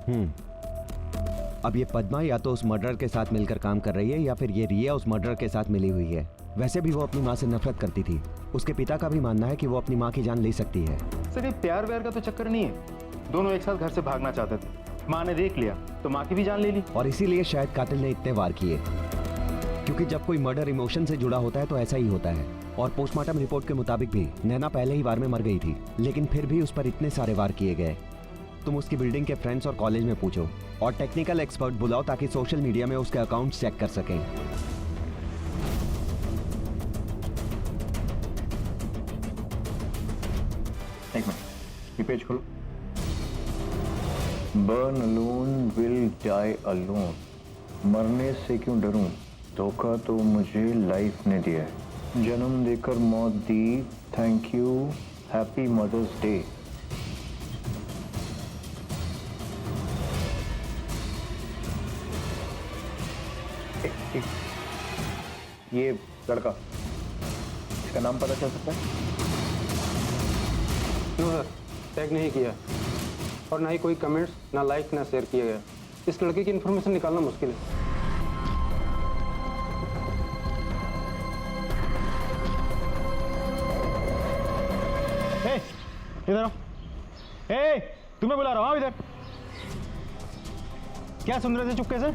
अब ये पद्मा या तो उस मर्डर के साथ मिलकर काम कर रही है या फिर ये रिया उस मर्डर के साथ मिली हुई है। वैसे भी वो अपनी माँ से नफरत करती थी। उसके पिता का भी मानना है कि वो अपनी माँ की जान ले सकती है। सर ये प्यार व्यार का तो चक्कर नहीं है, दोनों एक साथ घर से भागना चाहते थे। माँ ने देख लिया तो माँ की भी जान ले ली। और इसीलिए शायद कातिल ने इतने वार किए, क्योंकि जब कोई मर्डर इमोशन से जुड़ा होता है तो ऐसा ही होता है। और पोस्टमार्टम रिपोर्ट के मुताबिक भी नैना पहले ही वार में मर गई थी, लेकिन फिर भी उस पर इतने सारे वार किए गए। तुम उसकी बिल्डिंग के फ्रेंड्स और कॉलेज में पूछो और टेक्निकल एक्सपर्ट बुलाओ ताकि सोशल मीडिया में उसके अकाउंट चेक कर सकें। एक मिनट, ये पेज खोलो। Born alone will die alone. मरने से क्यों डरूं, धोखा तो मुझे लाइफ ने दिया है। जन्म देकर मौत दी, thank you, happy mother's day. ये लड़का, इसका नाम पता चल सकता है? नो सर, टैग नहीं किया और ना ही कोई कमेंट्स, ना लाइक, ना शेयर किया गया। इस लड़के की इन्फॉर्मेशन निकालना मुश्किल है। इधर आओ। ए, तुम्हें बुला रहा हूँ इधर। क्या सुन रहे थे चुपके से?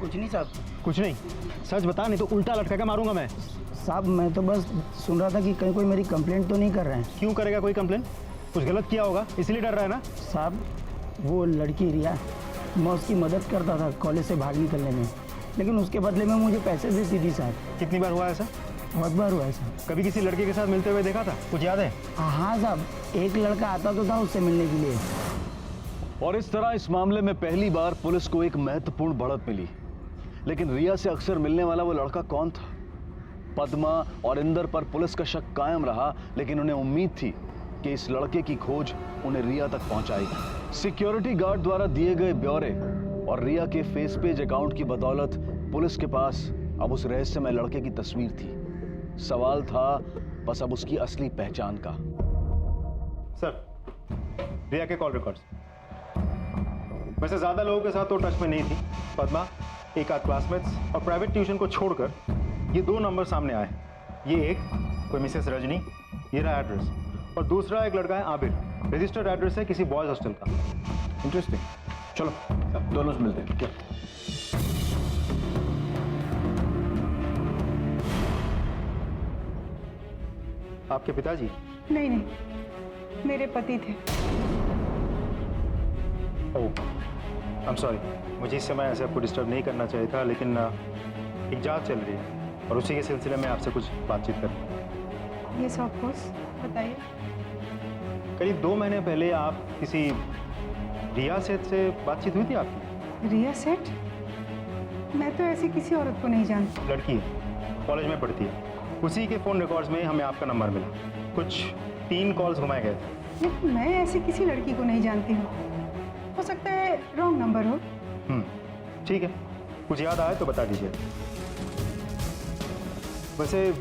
कुछ नहीं साहब। कुछ नहीं, सच बता नहीं तो उल्टा लटका के मारूंगा मैं। साहब मैं तो बस सुन रहा था कि कहीं कोई मेरी कंप्लेंट तो नहीं कर रहे हैं। क्यों करेगा कोई कंप्लेन? कुछ गलत किया होगा इसलिए डर रहा है ना? साहब वो लड़की रिया, मैं उसकी मदद करता था कॉलेज से भाग निकलने में, लेकिन उसके बदले में मुझे पैसे देती थी साहब। कितनी बार हुआ ऐसा? बहुत बार हुआ है साहब। कभी किसी लड़के के साथ मिलते हुए देखा था? कुछ याद है? हाँ साहब, एक लड़का आता तो था उससे मिलने के लिए। और इस तरह इस मामले में पहली बार पुलिस को एक महत्वपूर्ण बढ़त मिली। लेकिन रिया से अक्सर मिलने वाला वो लड़का कौन था? पद्मा और इंदर पर पुलिस का शक कायम रहा, लेकिन उन्हें उम्मीद थी कि इस लड़के की खोज उन्हें रिया तक पहुंचाएगी। सिक्योरिटी गार्ड द्वारा दिए गए ब्यौरे और रिया के फेस पेज अकाउंट की बदौलत पुलिस के पास अब उस रहस्यमय लड़के की तस्वीर थी। सवाल था बस अब उसकी असली पहचान का। सर, रिया के कॉल रिकॉर्ड्स। वैसे ज्यादा लोगों के साथ तो टच में नहीं थी। पद्मा, एक आध क्लासमेट्स और प्राइवेट ट्यूशन को छोड़कर ये 2 नंबर सामने आए। ये एक कोई मिसेस रजनी, ये रहा एड्रेस, और दूसरा एक लड़का है आबिर, रजिस्टर्ड एड्रेस है किसी बॉयज हॉस्टल का। इंटरेस्टिंग, चलो दोनों से मिलते हैं। आपके पिताजी? नहीं नहीं, मेरे पति थे। ओह, आई एम सॉरी, मुझे इस समय ऐसे आपको डिस्टर्ब नहीं करना चाहिए था, लेकिन एक जांच चल रही है और उसी के सिलसिले में आपसे कुछ बातचीत करनी। यस ऑफ कोर्स, बताइए। करीब 2 महीने पहले आप किसी रिया सेठ से बातचीत हुई थी आपकी? रिया सेठ? मैं तो ऐसी किसी औरत को नहीं जानती। लड़की है, कॉलेज में पढ़ती है। उसी के फ़ोन रिकॉर्ड्स में हमें आपका नंबर मिला। कुछ 3 कॉल्स घुमाए गए थे। लेकिन मैं ऐसी किसी लड़की को नहीं जानती हूँ। हो सकता है रॉन्ग नंबर हो। ठीक है, कुछ याद आया तो बता दीजिए। वैसे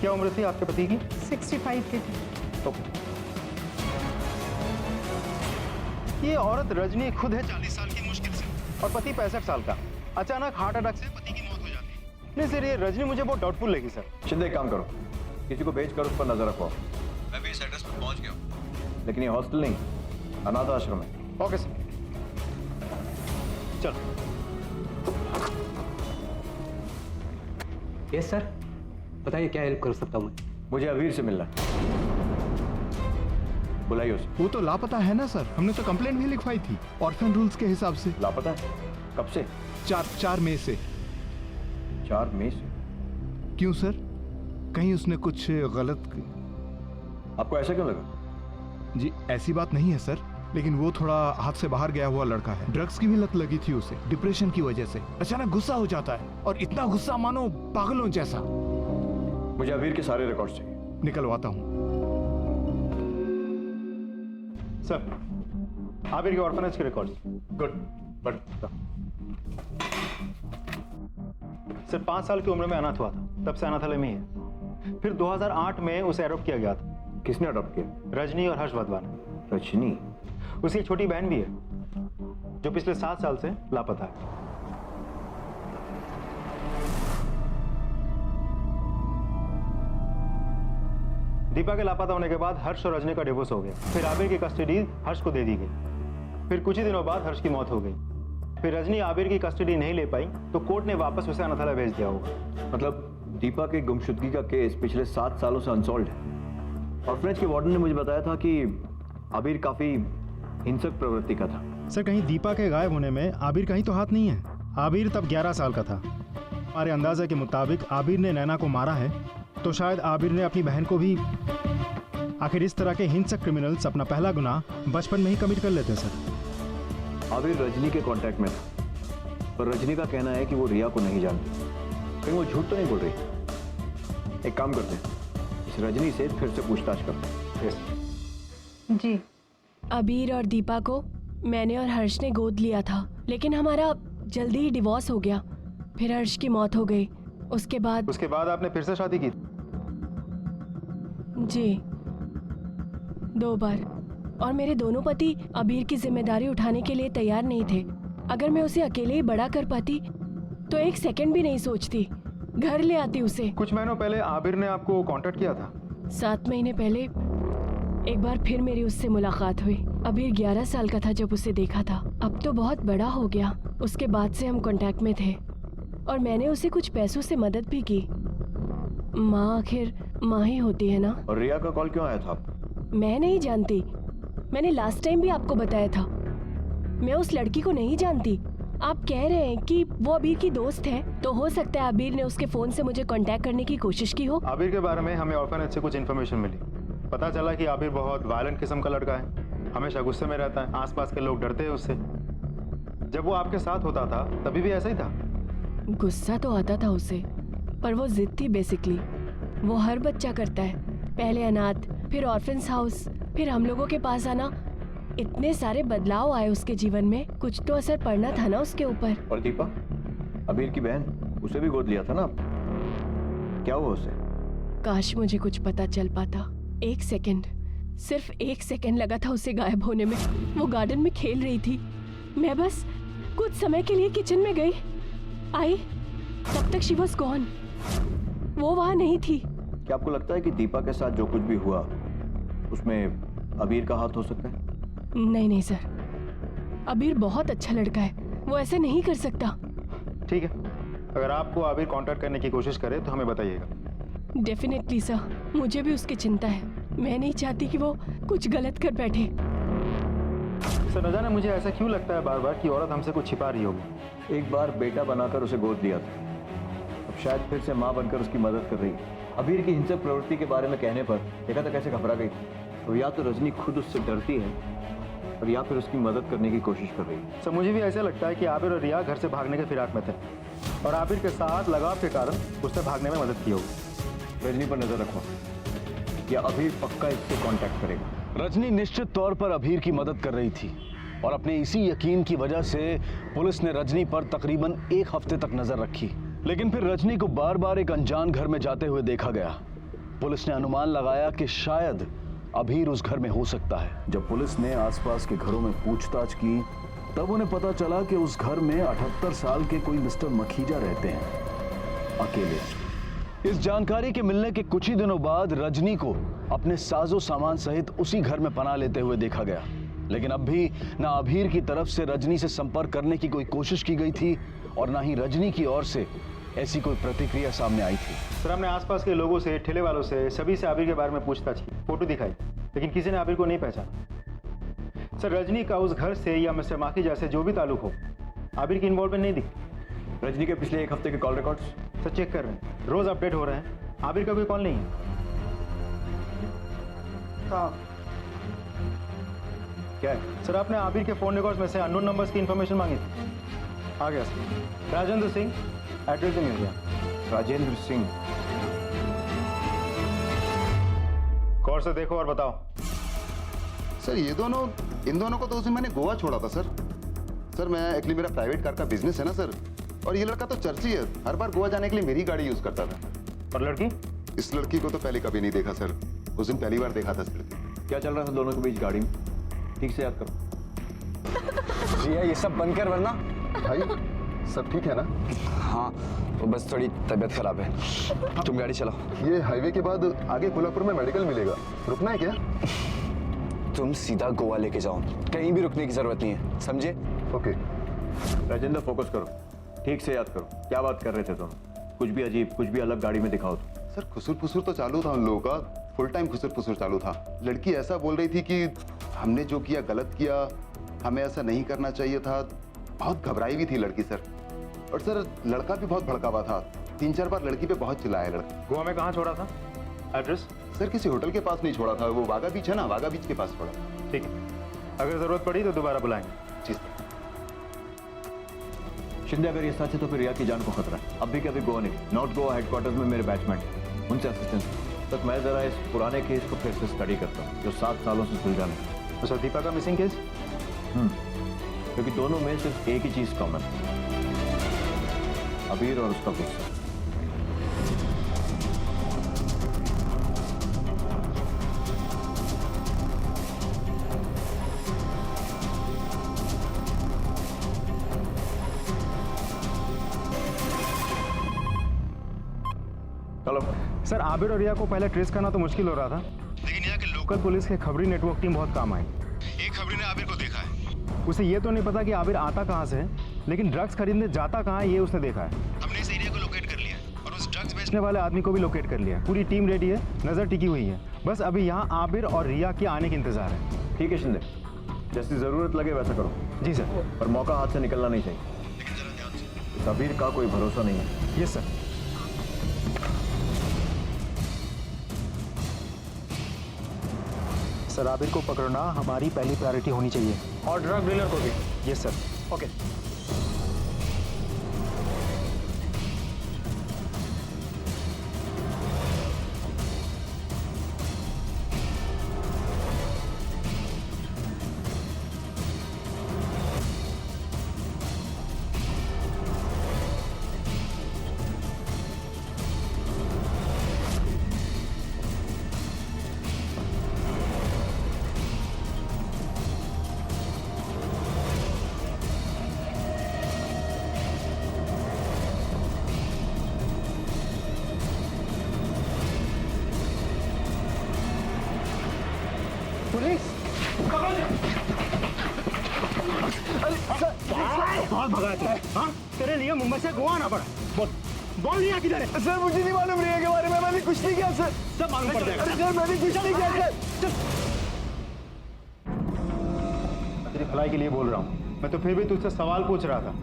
क्या उम्र थी आपके पति की? 65 के थे। तो ये औरत रजनी खुद है 40 साल की मुश्किल से, और पति 65 साल का। अचानक हार्ट अटैक से पति की मौत हो जाती है। नहीं सर, ये रजनी मुझे बहुत डाउटफुल लगी सर। शिंदे, एक काम करो, किसी को भेज कर उस पर नजर रखो। मैं भी इस एड्रेस पर पहुंच गया हूं। लेकिन ये हॉस्टल नहीं, अनाथ आश्रम है। ओके सर, चलो। यस सर, बताइए क्या हेल्प कर सकता हूँ मैं? मुझे अवीर से मिलना है, बुलाइए उसे। वो तो लापता है ना सर, हमने तो कंप्लेंट भी लिखवाई थी ऑर्फन रूल्स के हिसाब से। लापता है? कब से? 4 मई से। 4 मई से? क्यों सर, कहीं उसने कुछ गलत? आपको ऐसा क्यों लगा? जी ऐसी बात नहीं है सर, लेकिन वो थोड़ा हाथ से बाहर गया हुआ लड़का है। ड्रग्स की भी लत लगी थी उसे, डिप्रेशन की वजह से। अचानक गुस्सा हो जाता है, और इतना गुस्सा मानो पागलों जैसा। मुझे अवीर के सारे रिकॉर्ड्स चाहिए। निकलवाता हूँ सर, आप इनके ऑर्फनेज के रिकॉर्ड्स। गुड, बट सर 5 साल की उम्र में अनाथ हुआ था, तब से अनाथालय में ही है। फिर 2008 में उसे अडॉप्ट किया गया था। किसने अडॉप्ट किया? रजनी और हर्ष वाधवान। रजनी? उसकी एक छोटी बहन भी है। जो पिछले 7 साल से लापता है। दीपा के लापता होने के बाद हर्ष और रजनी का डिवोर्स हो गया। फिर आबिर की कस्टडी हर्ष को दे दी गई। फिर कुछ ही दिनों बाद हर्ष की मौत हो गई। फिर रजनी आबिर की कस्टडी नहीं ले पाई तो कोर्ट ने वापस उसे अनाथालय भेज दिया होगा। मतलब दीपा के गुमशुदगी का केस पिछले 7 सालों से अनसॉल्व्ड है। ऑर्फनेज के वार्डन ने मुझे बताया था कि आबिर काफी हिंसक प्रवृत्ति का था। सर, कहीं दीपा के गायब होने में आबिर का ही तो हाथ नहीं है। आबिर तब 11 साल का था। हमारे अंदाजे के मुताबिक आबिर ने नैना को मारा है, तो शायद आबिर ने अपनी बहन को भी। आखिर इस तरह के हिंसक क्रिमिनल्स अपना पहला गुनाह बचपन में ही कमिट कर लेते हैं सर। आबिर रजनी के कांटेक्ट में था, पर रजनी का कहना है कि वो रिया को नहीं जानती। कहीं वो झूठ तो नहीं बोल रही? एक काम करते हैं, इस रजनी से फिर से पूछताछ करते हैं। जी। आबिर और दीपा को मैंने और हर्ष ने गोद लिया था, लेकिन हमारा जल्दी ही डिवोर्स हो गया। फिर हर्ष की मौत हो गई। उसके बाद आपने फिर से शादी की? जी, 2 बार। और मेरे दोनों पति आबिर की जिम्मेदारी उठाने के लिए तैयार नहीं थे। अगर मैं उसे अकेले ही बड़ा कर पाती तो 1 सेकंड भी नहीं सोचती, घर ले आती उसे। कुछ महीनों पहले आबिर ने आपको कांटेक्ट किया था? 7 महीने पहले एक बार फिर मेरी उससे मुलाकात हुई। आबिर 11 साल का था जब उसे देखा था। अब तो बहुत बड़ा हो गया। उसके बाद से हम कांटेक्ट में थे और मैंने उसे कुछ पैसों से मदद भी की। माँ आखिर माँ ही होती है ना। और रिया का कॉल क्यों आया था आपको? मैं नहीं जानती। मैंने लास्ट टाइम भी आपको बताया था, मैं उस लड़की को नहीं जानती। आप कह रहे हैं कि वो आबिर की दोस्त है, तो हो सकता है आबिर ने उसके फोन से मुझे कांटेक्ट करने की कोशिश की हो। आबिर के बारे में हमें ऑर्फनेज से कुछ इन्फॉर्मेशन मिली। पता चला कि आबिर बहुत वायलेंट किस्म का लड़का है, हमेशा गुस्से में रहता है, आसपास के लोग डरते हैं उससे। जब वो आपके साथ होता था तभी भी ऐसा ही था? गुस्सा तो आता था उसे, पर वो जिद थी बेसिकली। वो हर बच्चा करता है, पहले अनाथ, फिर ऑर्फन्स हाउस, फिर हम लोगों के पास आना। इतने सारे बदलाव आए उसके जीवन में, कुछ तो असर पड़ना था ना उसके ऊपर। और दीपा, आबिर की बहन, उसे भी गोद लिया था ना? क्या हुआ उसे? काश मुझे कुछ पता चल पाता। 1 सेकंड, सिर्फ 1 सेकंड लगा था उसे गायब होने में। वो गार्डन में खेल रही थी, मैं बस कुछ समय के लिए किचन में गई, आई, तब तक शी वॉज गॉन। वो वहां नहीं थी। क्या आपको लगता है कि दीपा के साथ जो कुछ भी हुआ उसमें आबिर का हाथ हो सकता है? नहीं सर, आबिर बहुत अच्छा लड़का है, वो ऐसे नहीं कर सकता। ठीक है, अगर आपको आबिर कांटेक्ट करने की कोशिश करे तो हमें बताइएगा। डेफिनेटली सर, मुझे भी उसकी चिंता है। मैं नहीं चाहती कि वो कुछ गलत कर बैठे। सर, न जाने मुझे ऐसा क्यों लगता है बार बार कि औरत हमसे कुछ छिपा रही होगी। एक बार बेटा बनाकर उसे गोद लिया था, अब शायद फिर से माँ बनकर उसकी मदद कर रही है। आबिर की हिंसक प्रवृत्ति के बारे में कहने पर देखा था कैसे घबरा गई। तो या तो रजनी खुद उससे डरती है और या फिर उसकी मदद करने की कोशिश कर रही है। सर, मुझे भी ऐसा लगता है कि आबिर और रिया घर से भागने के फिराक में थे और आबिर के साथ लगाव के कारण उसने भागने में मदद की होगी। रजनी पर नजर रखो, या आबिर पक्का इससे कांटेक्ट करेगा। रजनी निश्चित तौर पर आबिर की मदद कर रही थी और अपने इसी यकीन की वजह से पुलिस ने रजनी पर तकरीबन 1 हफ्ते तक नजर रखी। लेकिन फिर रजनी को बार बार एक अनजान घर में जाते हुए देखा गया। पुलिस ने अनुमान लगाया कि शायद आबिर उस घर में हो सकता है। जब पुलिस ने आसपास के घरों में पूछताछ की तब उन्हें पता चला कि उस घर में 78 साल के कोई मिस्टर मखीजा रहते हैं, अकेले। इस जानकारी के मिलने के कुछ ही दिनों बाद रजनी को अपने साजो सामान सहित उसी घर में पनाह लेते हुए देखा गया। लेकिन अब भी ना आबिर की तरफ से रजनी से संपर्क करने की कोई कोशिश की गई थी और ना ही रजनी की ओर से ऐसी कोई प्रतिक्रिया सामने आई थी। सर, हमने आसपास के लोगों से, ठेले वालों से, सभी से आबिर के बारे में पूछताछ की, फोटो दिखाई, लेकिन किसी ने आबिर को नहीं पहचाना। सर, रजनी का उस घर से या मिस्टर माखीजा से जो भी ताल्लुक हो, आबिर की इन्वॉल्वमेंट नहीं दिखी। रजनी के पिछले 1 हफ्ते के कॉल रिकॉर्ड्स सर चेक कर रहे हैं, रोज अपडेट हो रहे हैं। आबिर का कोई कॉल नहीं है। क्या है? सर, आपने आबिर के फोन रिकॉर्ड्स में से अननोन नंबर्स की इंफॉर्मेशन मांगी थी। आ गया सर। राजेंद्र सिंह, एड्रेस भी मिल गया। राजेंद्र सिंह, गौर से देखो और बताओ। सर, इन दोनों को तो उस दिन मैंने गोवा छोड़ा था सर। सर, मैं एक्चुअली मेरा प्राइवेट कार का बिजनेस है ना सर, और ये लड़का तो चर्ची है, हर बार गोवा जाने के लिए मेरी गाड़ी यूज करता था। और लड़की? इस लड़की को तो पहले कभी नहीं देखा सर, उस दिन पहली बार देखा था सर। क्या चल रहा था दोनों के बीच गाड़ी में? ठीक से याद करो। रिया ये सब बंद कर वरना। भाई सब ठीक है ना? हाँ वो बस थोड़ी तबीयत खराब है। तुम गाड़ी चलाओ। ये हाईवे के बाद आगे कोल्हापुर में मेडिकल मिलेगा, रुकना है क्या? तुम सीधा गोवा लेके जाओ, कहीं भी रुकने की जरूरत नहीं है, समझे? ओके। राजेंद्र फोकस करो, ठीक से याद करो क्या बात कर रहे थे तुम। कुछ भी अजीब, कुछ भी अलग गाड़ी में दिखाओ तो। सर खुसुर फुसुर तो चालू था उन लोगों का, फुल टाइम खुसुर फुसुर चालू था। लड़की ऐसा बोल रही थी कि हमने जो किया गलत किया, हमें ऐसा नहीं करना चाहिए था। बहुत घबराई हुई थी लड़की सर। और सर लड़का भी बहुत भड़का हुआ था, 3-4 बार लड़की पे बहुत चिल्लाया लड़का। गोवा में कहाँ छोड़ा था? एड्रेस? सर किसी होटल के पास नहीं छोड़ा था, वो वागा बीच है ना, वागा बीच के पास छोड़ा। ठीक है, अगर जरूरत पड़ी तो दोबारा बुलाएंगे। जी सर। शिंदे अगर ये सच है तो फिर रिया की जान को खतरा है। अभी के अभी गोवा नहीं, नॉर्थ गोवा हेडक्वार्टर्स में मेरे बैचमेंट, उनसे असिस्टेंस तक मैं जरा इस पुराने केस को फिर से स्टडी करता हूँ जो 7 सालों से सुलझा नहीं। तो दीपा का मिसिंग केस? क्योंकि दोनों में सिर्फ एक ही चीज कॉमन, अबीर और उसका गुस्सा। चलो सर, आबिर और रिया को पहले ट्रेस करना तो मुश्किल हो रहा था, लेकिन यहाँ के लोकल पुलिस के खबरी नेटवर्क टीम बहुत काम आई। एक खबरी ने आबिर को देखा है, उसे ये तो नहीं पता कि आबिर आता कहाँ से है, लेकिन ड्रग्स खरीदने जाता कहाँ है ये उसने देखा है। हमने इस एरिया को लोकेट कर लिया और उस ड्रग्स बेचने वाले आदमी को भी लोकेट कर लिया। पूरी टीम रेडी है, नजर टिकी हुई है, बस अभी यहाँ आबिर और रिया के आने के इंतजार है। ठीक है शिंदे, जैसी जरूरत लगे वैसा करो। जी सर। पर मौका हाथ से निकलना नहीं चाहिए, लेकिन जरा ध्यान से। इस अबीर का कोई भरोसा नहीं है। Yes sir. सर आबिर को पकड़ना हमारी पहली प्रायोरिटी होनी चाहिए, और ड्रग डीलर को भी। Yes sir. ओके। पुलिस बहुत भगा था। हाँ तेरे लिए मुंबई से गोवा आना पड़ा। बोल रिया किधर है? सर मुझे नहीं मालूम रिया के बारे में, मैंने कुछ नहीं किया सर। सब मालूम पड़ जाएगा। सर मैंने कुछ नहीं किया सर। तेरी भलाई के लिए बोल रहा हूँ मैं, तो फिर भी तुझसे सवाल पूछ रहा था।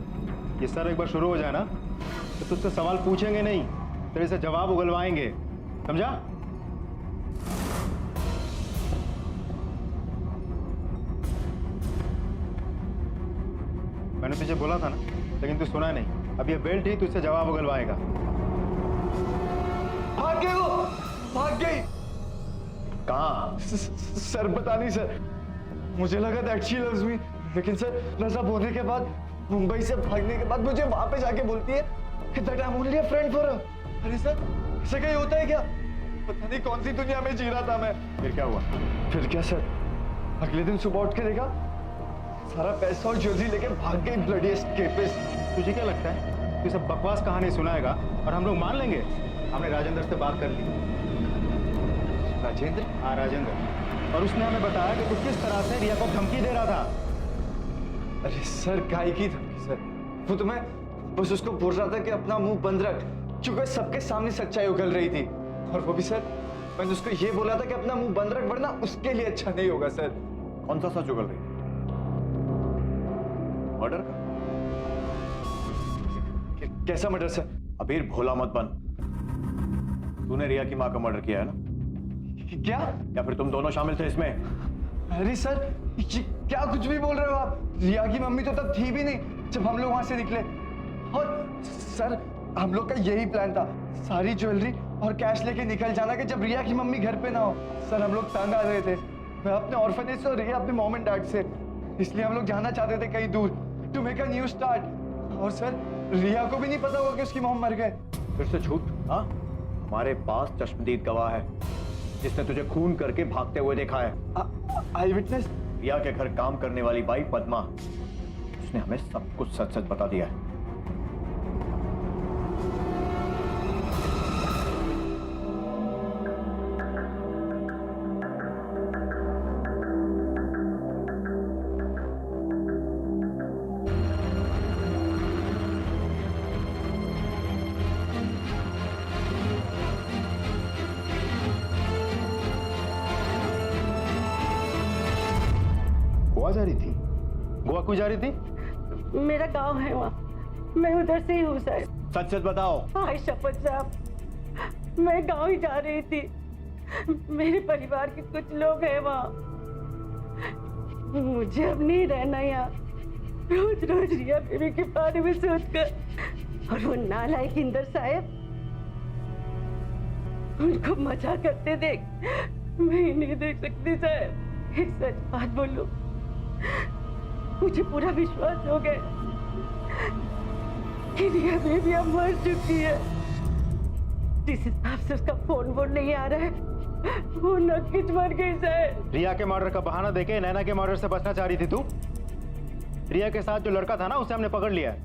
ये सर एक बार शुरू हो जाए ना तो तुझसे सवाल पूछेंगे नहीं, तेरे से जवाब उगलवाएंगे, समझा? मैंने तुझे बोला था ना, लेकिन तू सुना नहीं। अब ये बेल्ट ही तुझसे जवाब उगलवाएगा। भाग गई वो, भाग गई। कहाँ? सर पता नहीं सर, मुझे लगा दैट शी लव्स मी, लेकिन सर नशा होने के बाद, मुंबई से भागने के बाद मुझे वहां पे जाके बोलती है कि that I am only a friend for her. अरे सर ऐसा कहीं होता है क्या? पता नहीं कौन सी दुनिया में जी रहा था मैं। फिर क्या हुआ? फिर क्या सर, अगले दिन सुबह उठ के देखा सारा पैसा और ज्वेलरी लेके भाग गई ब्लडी एस्केपिस्ट। तुझे क्या लगता है तू सब बकवास कहानी सुनाएगा और हम लोग मान लेंगे? हमने राजेंद्र से बात कर ली। राजेंद्र? हाँ राजेंद्र, और उसने हमें बताया कि तू किस तरह से रिया को धमकी दे रहा था। अरे सर काय की धमकी सर, वो तो मैं बस उसको बोल रहा था कि अपना मुंह बंद रख, क्योंकि सबके सामने सच्चाई उगल रही थी। और वो भी सर मैंने उसको ये बोला था कि अपना मुंह बंद रख वरना उसके लिए अच्छा नहीं होगा सर। कौन सा सच उगल रही? मर्डर का? कैसा मर्डर सर? अबीर भोला मत बन, तूने रिया की मां का मर्डर किया है ना? क्या? या फिर तुम दोनों शामिल थे इसमें? अरे सर ये क्या कुछ भी बोल रहे हो आप? रिया की मम्मी तो तब थी भी नहीं जब हम लोग वहां से निकले। और सर हम लोग का यही प्लान था, सारी ज्वेलरी और कैश लेके निकल जाना कि जब रिया की मम्मी घर पे ना हो। सर हम लोग तंग आ रहे थे, मैं अपने ऑर्फनेज से और रिया अपने मॉम एंड डैड से, इसलिए हम लोग जाना चाहते थे कहीं दूर to make a new start. और सर रिया को भी नहीं पता होगा कि उसकी मॉम मर गए। फिर से झूठ? हाँ, हमारे पास चश्मदीद गवाह है जिसने तुझे खून करके भागते हुए देखा है। आई विटनेस? रिया के घर काम करने वाली बाई पद्मा, उसने हमें सब कुछ सच सच बता दिया है। गोवा जा रही थी? गोवा क्यों जा रही थी? मेरा गांव है वहाँ, मैं उधर से ही हूँ सर। सच सच बताओ। हाय शपथ साहब, मैं गांव ही जा रही थी। मेरे परिवार के कुछ लोग हैं वहाँ। मुझे अब नहीं रहना यहाँ। रोज रोज रिया बेबी के बारे में सोचकर, और वो नालायक इंदर साहब, उनको मजा करते देख मैं ही नहीं देख सकती साहब। एक सच बात बोलूं, मुझे पूरा विश्वास हो गया कि रिया बेबी अब मर चुकी है। जिस हिसाब से उसका फोन नहीं आ रहा है, वो नक्कीच मर गई साहब। रिया के मर्डर का बहाना देके नैना के मर्डर से बचना चाह रही थी तू? रिया के साथ जो लड़का था ना, उसे हमने पकड़ लिया है।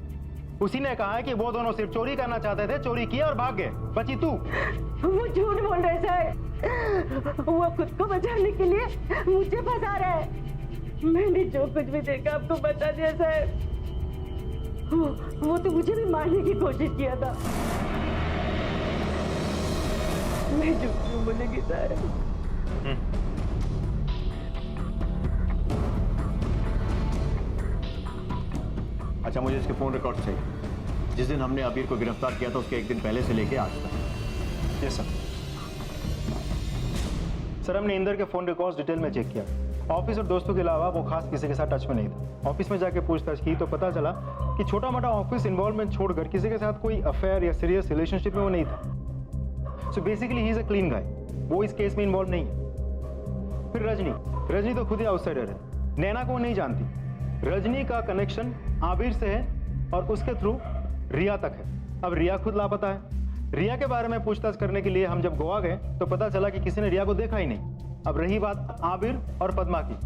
उसी ने कहा है कि वो दोनों सिर्फ चोरी करना चाहते थे, चोरी किया और भाग गए। बची तू। वो झूठ बोल रहे साहब। वो खुद को बचाने के लिए मुझे फंसा रहा है। मैंने जो कुछ भी देखा आपको बता दिया साहब। वो तो मुझे भी मारने की कोशिश किया था। मैं झूठ क्यों बोलेगी साहब? अच्छा, मुझे इसके फोन रिकॉर्ड चाहिए। जिस दिन हमने अबीर को गिरफ्तार किया था उसके एक दिन पहले से लेके आज तक। Yes sir. सर, हमने इंदर के फोन रिकॉर्ड्स डिटेल में चेक किया। ऑफिस और दोस्तों के अलावा वो खास किसी के साथ टच में नहीं था। ऑफिस में जाके पूछताछ की तो पता चला कि छोटा मोटा ऑफिस इन्वॉल्वमेंट छोड़कर किसी के साथ कोई अफेयर या सीरियस रिलेशनशिप में वो नहीं था। So basically he is a clean guy. वो इस केस में इन्वॉल्व नहीं है। फिर रजनी तो खुद ही आउटसाइडर है। नैना को नहीं जानती। रजनी का कनेक्शन आबिर से है और उसके थ्रू रिया तक है। अब रिया खुद लापता है। रिया के बारे में पूछताछ करने के लिए हम जब गोवा गए तो पता चला कि किसी ने रिया को देखा ही नहीं। अब रही बात आबिर और पद्मा की,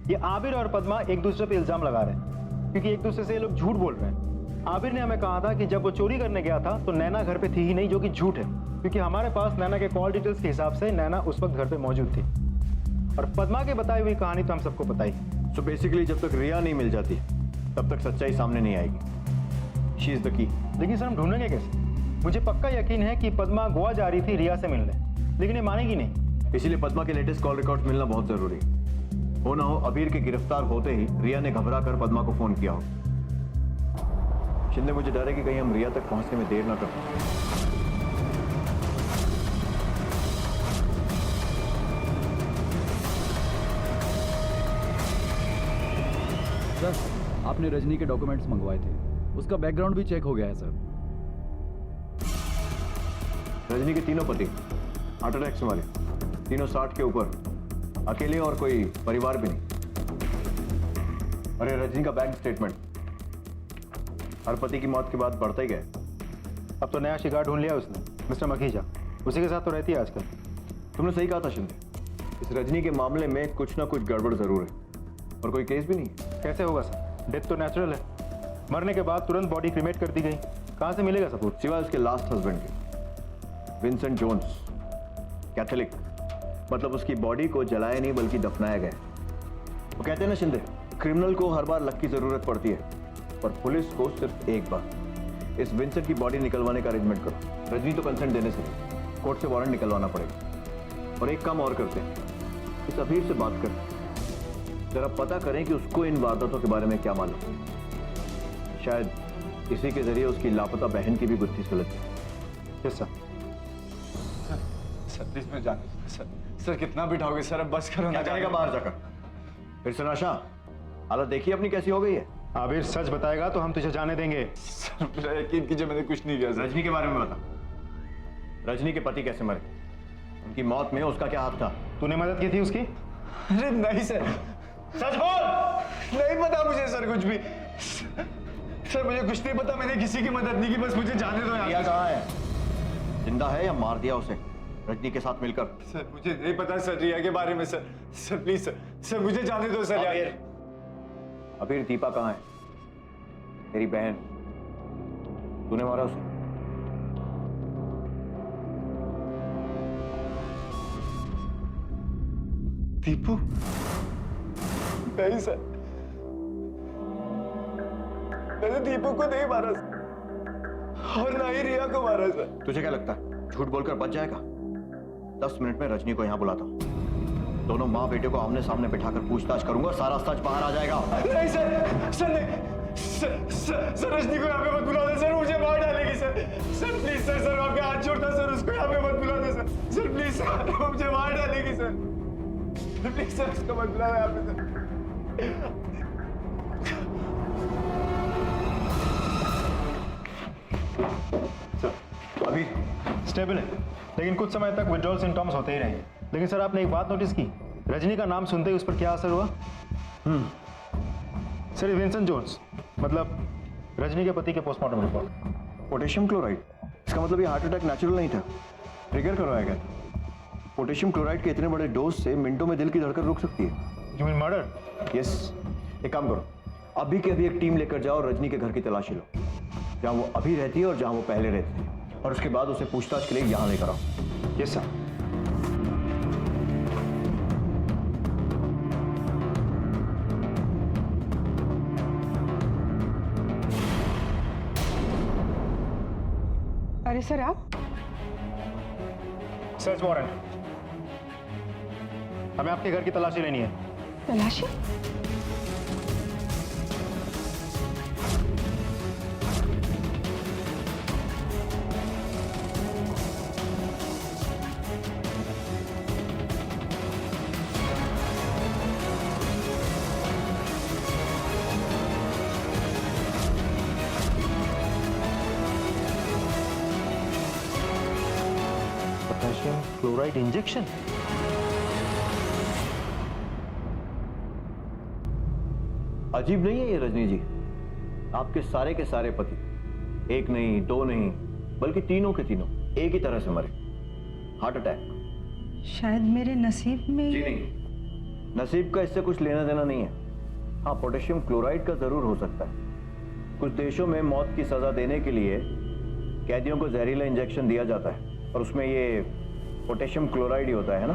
ये आबिर और पद्मा एक दूसरे पे इल्जाम लगा रहे हैं क्योंकि एक दूसरे से ये लोग झूठ बोल रहे हैं। आबिर ने हमें कहा था कि जब वो चोरी करने गया था तो नैना घर पे थी ही नहीं, जो कि झूठ है क्योंकि हमारे पास नैना के कॉल डिटेल्स के हिसाब से नैना उस वक्त घर पे मौजूद थी। और पद्मा की बताई हुई कहानी तो हम सबको पता ही। सो बेसिकली जब तक रिया नहीं मिल जाती तब तक सच्चाई सामने नहीं आएगी। She is the key. लेकिन सर, हम ढूंढेंगे कैसे? मुझे पक्का यकीन है कि पद्मा गोवा जा रही थी रिया से मिलने, लेकिन ये मानेगी नहीं। इसीलिए पद्मा के लेटेस्ट कॉल रिकॉर्ड्स मिलना बहुत जरूरी है। हो ना हो अबीर के गिरफ्तार होते ही रिया ने घबरा कर पद्मा को फोन किया हो। शिंदे, मुझे डर है कि कहीं हम रिया तक पहुंचने में देर ना कर पाए। सर, आपने रजनी के डॉक्यूमेंट्स मंगवाए थे, उसका बैकग्राउंड भी चेक हो गया है सर। रजनी के तीनों पति हार्ट अटैक से मारे, तीनों 60 के ऊपर, अकेले और कोई परिवार भी नहीं। अरे रजनी का बैंक स्टेटमेंट हर पति की मौत के बाद बढ़ता ही गया। अब तो नया शिकार ढूंढ लिया उसने, मिस्टर मखीजा। उसी के साथ तो रहती है आजकल। तुमने सही कहा था शिंदे, इस रजनी के मामले में कुछ ना कुछ गड़बड़ जरूर है और कोई केस भी नहीं है। कैसे होगा सर? डेथ तो नेचुरल है। मरने के बाद तुरंत बॉडी क्रिमेट कर दी गई। कहाँ से मिलेगा सबूत? सिवाय उसके लास्ट हस्बैंड के, विंसेंट जोन्स, कैथोलिक। मतलब उसकी बॉडी को जलाया नहीं बल्कि दफनाया गया। वो कहते हैं ना शिंदे, क्रिमिनल को हर बार लक की जरूरत पड़ती है पर पुलिस को सिर्फ एक बार। इस विंसेंट की बॉडी निकलवाने का अरेंजमेंट करो। रजनी तो कंसेंट देने से नहीं, कोर्ट से वारंट निकलवाना पड़ेगा। और एक काम और करते हैं, इस अबीर से बात करते, जरा पता करें कि उसको इन वारदातों के बारे में क्या मालूम। शायद इसी के जरिए उसकी लापता बहन की भी गुत्थी सुलझ जाए। Yes sir. सर प्लीज मैं जान सर कितना बिठाओगे सर? अब बस करो ना। जाएगा बाहर जाकर फिर से नशा। हालत देखिए अपनी कैसी हो गई है। आबिर सच बताएगा तो हम तुझे जाने देंगे। सर मेरा यकीन कीजिए, मैंने कुछ नहीं किया। रजनी के बारे में बता। रजनी के पति कैसे मरे? उनकी मौत में उसका क्या हाथ था? तूने मदद की थी उसकी? अरे नहीं सर। सच बोल। नहीं पता मुझे सर कुछ भी। सर मुझे कुछ नहीं पता, मैंने किसी की मदद नहीं की, बस मुझे जाने दो यार। रिया कहाँ है? जिंदा है या मार दिया उसे रजनी के साथ मिलकर? सर मुझे नहीं पता सर रिया के बारे में। सर प्लीज सर मुझे जाने दो सर यार। अबीर दीपा कहाँ है? तेरी बहन, तूने मारा उसे? दीपू? नहीं सर, मैंने दीपू को नहीं मारा सर, और ना ही रिया को मारा सर। तुझे क्या लगता है झूठ बोलकर बच जाएगा? 10 मिनट में रजनी को यहाँ बुलाता हूँ। दोनों माँ बेटे को आमने सामने बिठाकर पूछताछ करूंगा, सारा सच बाहर आ जाएगा। नहीं सर, सर नहीं, सर रजनी को यहाँ पे मत बुला दे सर, मुझे मार डालेगी sir. Sir please sir, sir आपके हाथ छोड़ता सर, उसको यहाँ पे मत बुला दे सर। सर प्लीज सर, मुझे मार डालेगी सर। प्लीज सर, उसको मत बुला दे यहाँ पे सर। अभी स्टेबल है, लेकिन कुछ समय तक विड्रॉल सिम्टम्स होते ही रहेंगे। लेकिन सर आपने एक बात नोटिस की, रजनी का नाम सुनते ही उस पर क्या असर हुआ? सर विंसेंट जोन्स, मतलब रजनी के पति के पोस्टमार्टम रिपोर्ट। पोटेशियम क्लोराइड, इसका मतलब ये हार्ट अटैक नेचुरल नहीं था, ट्रिगर करवाया गया था। पोटेशियम क्लोराइड के इतने बड़े डोज से मिनटों में दिल की धड़कन रुक सकती है। You mean murder? यस। एक काम करो, अभी के अभी एक टीम लेकर जाओ और रजनी के घर की तलाशी लो, जहां वो अभी रहती है और जहां वो पहले रहती है, और उसके बाद उसे पूछताछ के लिए यहां लेकर आओ। Yes sir. अरे सर आप? सर्च वारंट, हमें आपके घर की तलाशी लेनी है। तलाशी? Potassium chloride injection? अजीब नहीं है ये रजनी जी? आपके सारे के सारे पति, एक नहीं दो नहीं बल्कि तीनों के तीनों एक ही तरह से मरे, हार्ट अटैक। शायद मेरे नसीब में। जी नहीं, नसीब का इससे कुछ लेना देना नहीं है। हाँ, पोटेशियम क्लोराइड का जरूर हो सकता है। कुछ देशों में मौत की सजा देने के लिए कैदियों को जहरीला इंजेक्शन दिया जाता है, और उसमें ये पोटेशियम क्लोराइड ही होता है ना।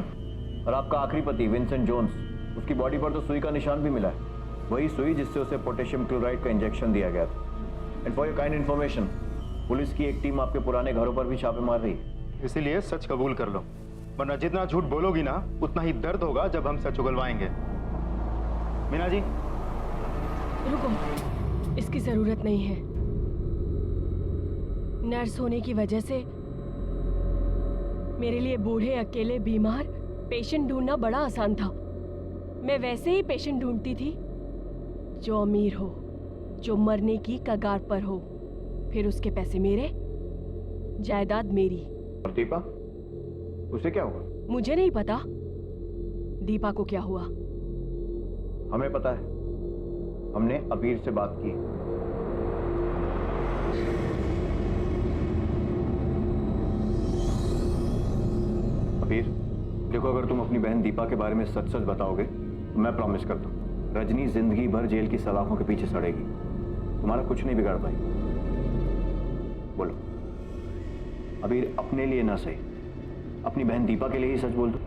और आपका आखिरी पति विंसेंट जोन्स, उसकी बॉडी पर तो सुई का निशान भी मिला है, वही सुई जिससे उसे पोटेशियम क्लोराइड का इंजेक्शन दिया गया था। And for your kind information, police की एक टीम आपके पुराने घरों पर भी छापे मार रही है। इसीलिए सच कबूल कर लो, वरना जितना झूठ बोलोगी ना उतना ही दर्द होगा जब हम सच उगलवाएंगे। मीना जी रुको, इसकी जरूरत नहीं है। नर्स होने की वजह से मेरे लिए बूढ़े अकेले बीमार पेशेंट ढूंढना बड़ा आसान था। मैं वैसे ही पेशेंट ढूंढती थी जो अमीर हो, जो मरने की कगार पर हो, फिर उसके पैसे मेरे, जायदाद मेरी। और दीपा, उसे क्या हुआ? मुझे नहीं पता दीपा को क्या हुआ। हमें पता है, हमने अबीर से बात की। अबीर, देखो, अगर तुम अपनी बहन दीपा के बारे में सच सच बताओगे तो मैं प्रॉमिस करता हूँ रजनी जिंदगी भर जेल की सलाखों के पीछे सड़ेगी, तुम्हारा कुछ नहीं बिगाड़ पाई। बोलो अबीर, अपने लिए ना सही, अपनी बहन दीपा के लिए ही सच बोल दो।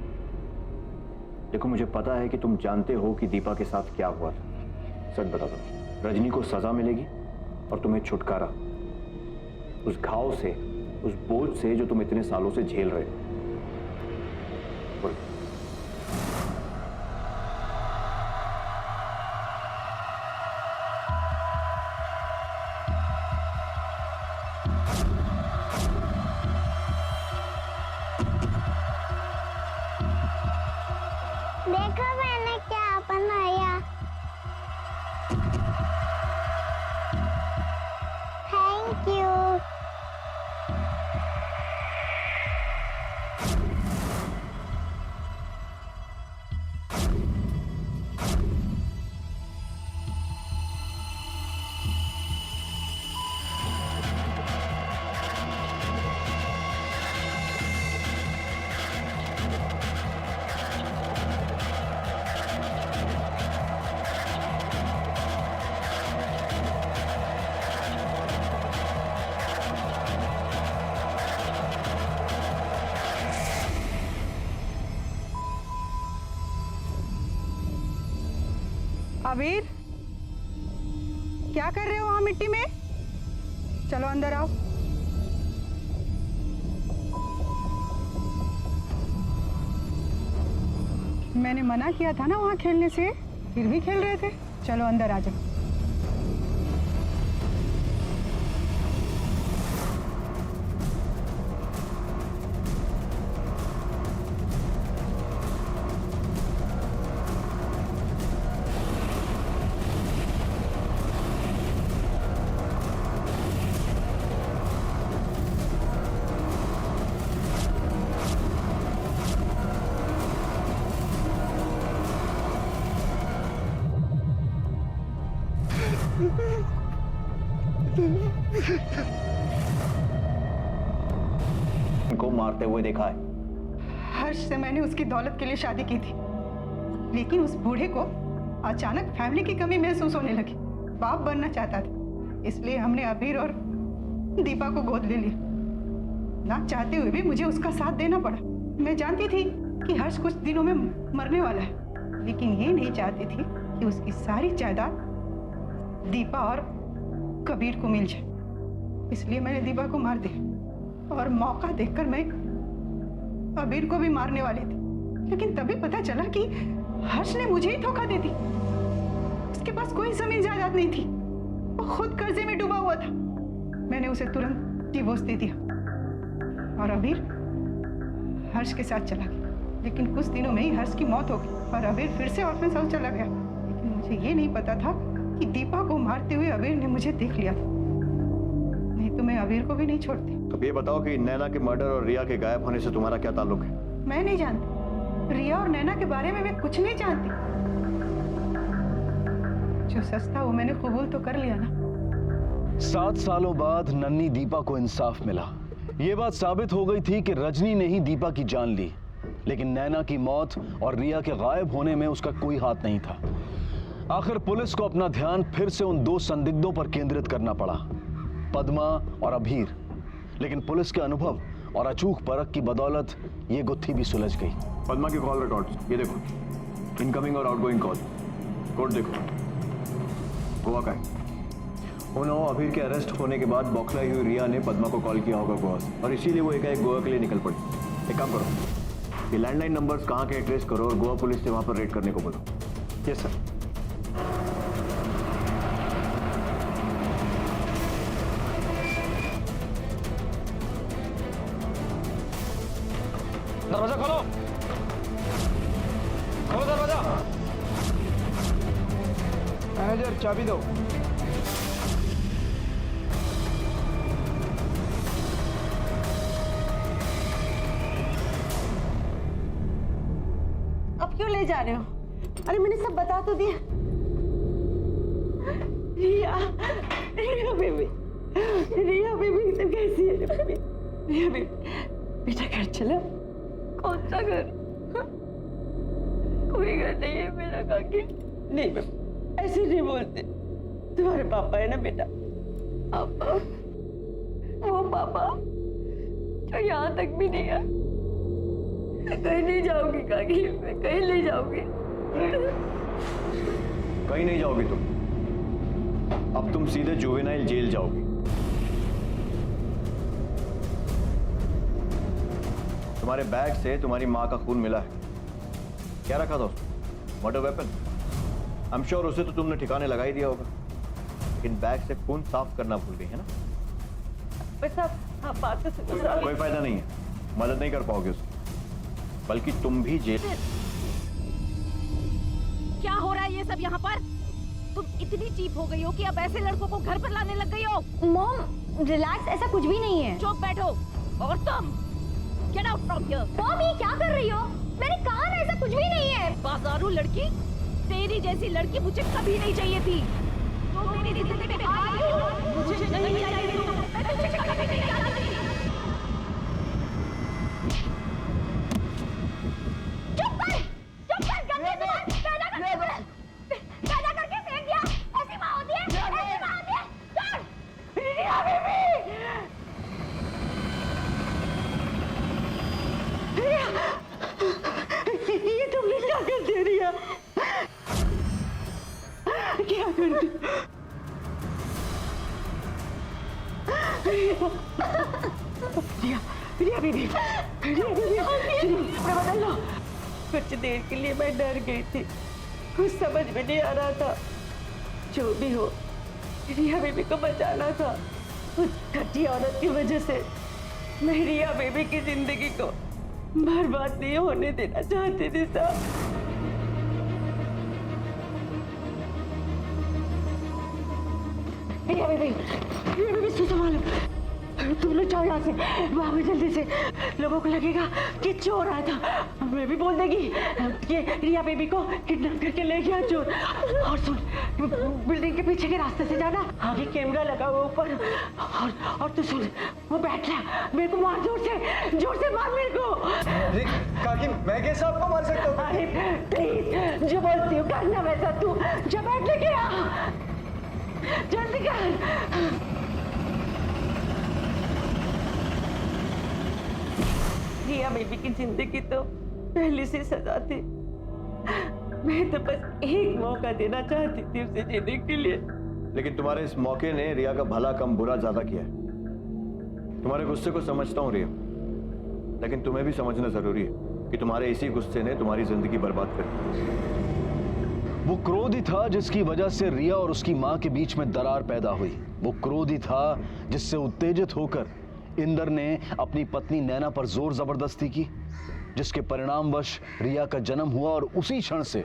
देखो, मुझे पता है कि तुम जानते हो कि दीपा के साथ क्या हुआ था। सच बता दो, रजनी को सजा मिलेगी और तुम्हें छुटकारा उस घाव से, उस बोझ से जो तुम इतने सालों से झेल रहे हो। बोलो। देखो मैंने क्या बनाया। Thank you. आबिर, क्या कर रहे हो वहां मिट्टी में? चलो अंदर आओ। मैंने मना किया था ना वहां खेलने से, फिर भी खेल रहे थे। चलो अंदर आ जाओ। को मारते हुए देखा है। हर्ष से मैंने उसकी दौलत के लिए शादी की थी, लेकिन उस बूढ़े को अचानक फैमिली की कमी महसूस होने लगी। बाप बनना चाहता था, इसलिए हमने अबीर और दीपा को गोद ले लिया। ना चाहते हुए भी मुझे उसका साथ देना पड़ा। मैं जानती थी कि हर्ष कुछ दिनों में मरने वाला है, लेकिन ये नहीं चाहती थी कि उसकी सारी जायदाद दीपा और कबीर को मिल जाए। इसलिए मैंने दीपा को मार दिया और मौका देखकर मैं अबीर को भी मारने वाली थी, लेकिन तभी पता चला कि हर्ष ने मुझे ही धोखा दे दी। उसके पास कोई जमीन जायदाद नहीं थी, वो खुद कर्जे में डूबा हुआ था। मैंने उसे तुरंत डिवोर्स दे दिया और अबीर हर्ष के साथ चला गया। लेकिन कुछ दिनों में ही हर्ष की मौत हो गई और अबीर फिर से ऑर्फेन्स हाउस चला गया। लेकिन मुझे ये नहीं पता था कि दीपा को मारते हुए अबीर ने मुझे देख लिया था, नहीं तो मैं अबीर को भी नहीं छोड़ती। तो ये बताओ कि नैना के मर्डर और रिया के गायब होने से तुम्हारा क्या ताल्लुक है? मैं नहीं जानती, रिया और नैना के बारे में मैं कुछ नहीं जानती। जो सच था वो मैंने कबूल तो कर लिया ना। 7 सालों बाद नन्ही दीपा को इंसाफ मिला। ये बात साबित हो गई थी कि रजनी ने ही दीपा की जान ली, लेकिन नैना की मौत और रिया के गायब होने में उसका कोई हाथ नहीं था। आखिर पुलिस को अपना ध्यान फिर से उन 2 संदिग्धों पर केंद्रित करना पड़ा, पद्मा और अबीर। लेकिन पुलिस के अनुभव और अचूक परख की बदौलत ये गुत्थी भी सुलझ गई। पद्मा की कॉल रिकॉर्ड्स ये देखो, इनकमिंग और आउटगोइंग कॉल कोड देखो। गोवा का है। उन्होंने अबीर के अरेस्ट होने के बाद बौखलाई हुई रिया ने पद्मा को कॉल किया होगा गोवा से, और इसीलिए वो एकाएक गोवा के लिए निकल पड़ी। एक काम करो, ये लैंडलाइन नंबर्स कहाँ के ट्रेस करो और गोवा पुलिस से वहां पर रेड करने को बोलो। Yes sir. दरवाजा खोलो, खोलो दरवाजा। मैनेजर चाबी दो। अब क्यों ले जा रहे हो? अरे मैंने सब बता तो दिया। रिया, रिया बेबी, रिया बेबी तो कैसी है बेबी? रिया बेबी, बेटा घर चलो। कौन सा घर? कोई घर नहीं है मेरा काकी। नहीं बेटा, ऐसे नहीं बोलते। तुम्हारे पापा है ना बेटा? पापा, वो पापा जो यहाँ तक भी नहीं है। कहीं नहीं जाओगी काकी, मैं कहीं नहीं जाऊंगी। कहीं नहीं जाओगी तुम, अब तुम सीधे जुवेनाइल जेल जाओगी। तुम्हारे बैग से तुम्हारी माँ का खून मिला है। क्या रखा था उसमें? Murder weapon. I am sure उसे तो तुमने ठिकाने लगा ही दिया होगा, लेकिन बैग से खून साफ करना भूल गई है ना? बस आप बात तो सुनो। कोई फायदा नहीं है, मदद नहीं कर पाओगे उसकी, बल्कि तुम भी जेल। क्या हो रहा है ये सब यहाँ पर? तुम इतनी चीप हो गई हो कि अब ऐसे लड़कों को घर पर लाने लग गई हो। मॉम रिलैक्स, ऐसा कुछ भी नहीं है। चुप बैठो। और तुम get out from here. Mom ये क्या कर रही हो? मैंने कहा ना ऐसा कुछ भी नहीं है। बाजारू लड़की, तेरी जैसी लड़की मुझे कभी नहीं चाहिए थी। तो मेरी जिंदगी में आई हो, मुझे नहीं चाहिए थी। मैं तुझे कभी नहीं जानती। चुप कर, गंदे जुबान पैदा करके फेंक दिया। ऐसी माँ होती है, ऐसी माँ होती है। छोड़ रिया बेबी। ये तुमने क्या कर दिया रिया? रिया रिया बीबी कपड़े बदल लो। कुछ देर के लिए मैं डर गई थी, कुछ समझ में नहीं आ रहा था। जो भी हो, रिया बेबी को बचाना था। उस घटिया औरत की वजह से मैं रिया बेबी की जिंदगी को बर्बाद नहीं होने देना चाहती थी साहब। रिया बेबी संभालो, तुम लोग जाओ यहाँ से, भागो जल्दी से। लोगों को लगेगा कि चोर आया था, मैं भी बोल देगी कि रिया बेबी को किडनैप करके ले गया चोर। और सुन, बिल्डिंग के पीछे के रास्ते से जाना, आगे कैमरा लगा हुआ ऊपर। और तू सुन, वो बैठ रहा, मेरे को मार, जोर से मार मेरे को। काकी मैं कैसे आपको मार सकता हूँ? अरे प्लीज, जो बोलती हूँ करना वैसा। तू जो बैठ लेके आ, जल्दी कर। रिया बेबी की जिंदगी तो पहले से सजा थी, मैं तो बस एक मौका देना चाहती थी उसे जीने के लिए। लेकिन तुम्हारे इस मौके ने रिया का भला कम बुरा ज्यादा किया है। तुम्हारे गुस्से को समझता हूँ रिया, लेकिन तुम्हें भी समझना जरूरी है कि तुम्हारे इसी गुस्से ने तुम्हारी जिंदगी बर्बाद कर दी। वो क्रोध ही था जिसकी वजह से रिया और उसकी मां के बीच में दरार पैदा हुई। वो क्रोध ही था जिससे उत्तेजित होकर इंदर ने अपनी पत्नी नैना पर जोर जबरदस्ती की, जिसके परिणामवश रिया का जन्म हुआ और उसी क्षण से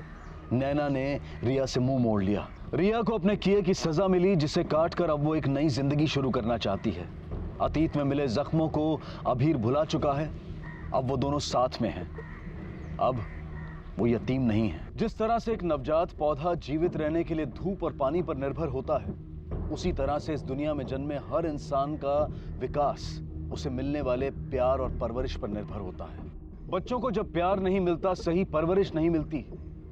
नैना ने रिया से मुंह मोड़ लिया। रिया को अपने किए की सजा मिली, जिसे काटकर अब वो एक नई जिंदगी शुरू करना चाहती है। अतीत में मिले जख्मों को अभीर भुला चुका है, अब वो दोनों साथ में हैं। अब वो यतीम नहीं है। जिस तरह से एक नवजात पौधा जीवित रहने के लिए धूप और पानी पर निर्भर होता है, उसी तरह से इस दुनिया में जन्मे हर इंसान का विकास उसे मिलने वाले प्यार और परवरिश पर निर्भर होता है। बच्चों को जब प्यार नहीं मिलता, सही परवरिश नहीं मिलती,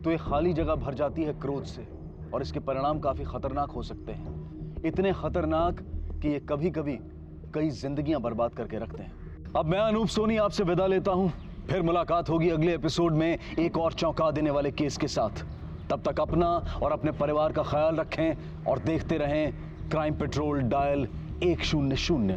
तो एक खाली जगह भर जाती है क्रोध से, और इसके परिणाम काफी खतरनाक हो सकते हैं। इतने खतरनाक कि ये कभी कभी कई जिंदगियां बर्बाद करके रखते हैं। अब मैं अनूप सोनी आपसे विदा लेता हूं, फिर मुलाकात होगी अगले एपिसोड में एक और चौंका देने वाले केस के साथ। तब तक अपना और अपने परिवार का ख्याल रखें और देखते रहें क्राइम पेट्रोल डायल 100।